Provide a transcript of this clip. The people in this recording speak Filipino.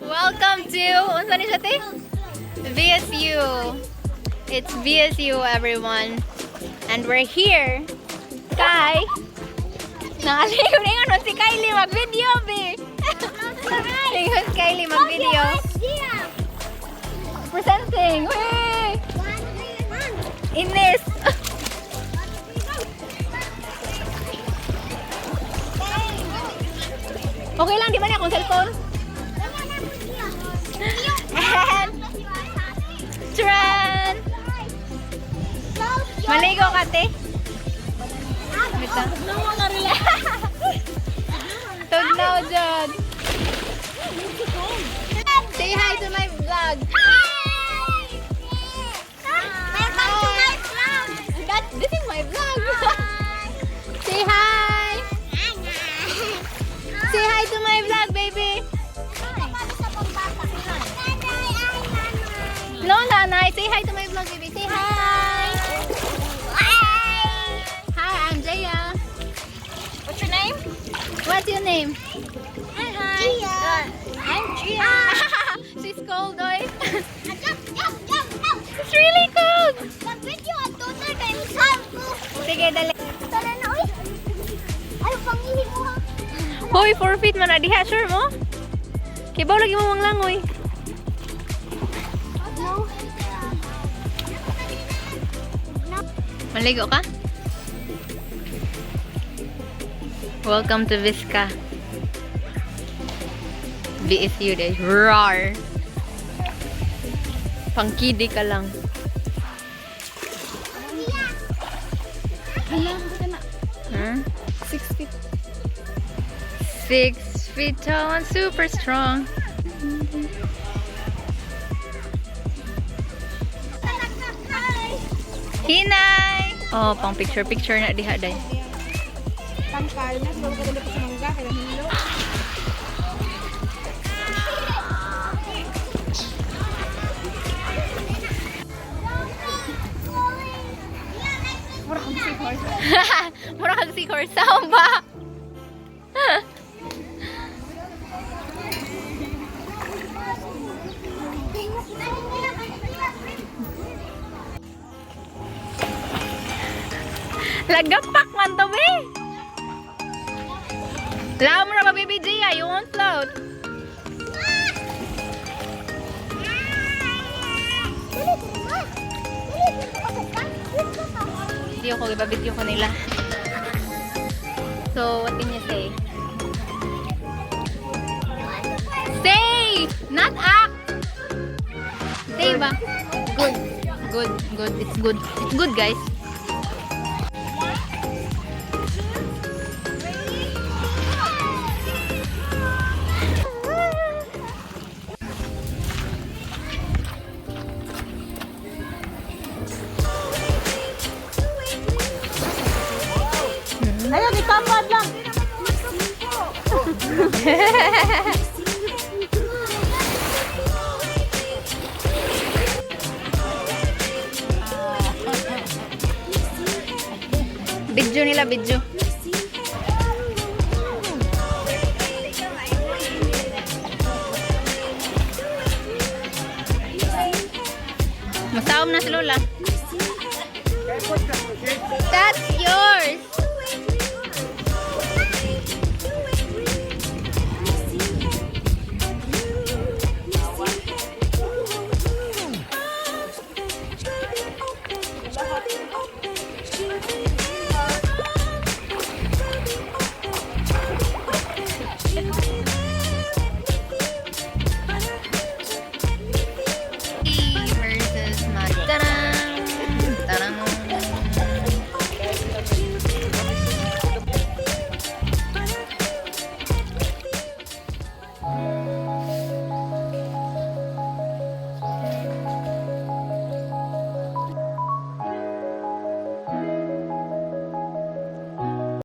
Welcome to unsa ni siya te? VSU. It's VSU everyone. And we're here. Kay Nakaliw ningon si Kylie mag-video be. Ningon si Kylie mag-video. Presenting. Wait. Ines. Okay lang, di ba niya akong cellphone? And Tran! Maligo ka, te? Mita? Tugnaw dyan. Say hi to my vlog. This is my vlog. Say hi. Say hi to my vlog, baby. Lola, Nay, say hi to my vlog, baby. Say hi. Hi, I'm Jaya. What's your name? What's your name? Hi. I'm Jia. She's cold, boy. It's really cold. Sige, dali. Hoy, forfeit man na diha, sure mo? Kibaw lagi mo mang langoy. Maligo ka? Welcome to Visca. BSU day. Roar! Pangkidi ka lang. Huh? 6 feet. 6 feet tall and super strong. Hinay! Oh, pang picture na diha day. Tangkal na, siguro ko dito sa mangga, kaya hilo. Mura kang seahorse. Mura kang seahorse. Saan ba? Lagapak man to, be. Lao mo na ba, baby Gia? You won't float. Video ko, iba-video ko nila. So, what can you say? Say! Not act! Say ba? Good. Good. Good. It's good. It's good, guys. Ayun, itamad lang. Video nila, video. Masaom na si Lola. That's yours.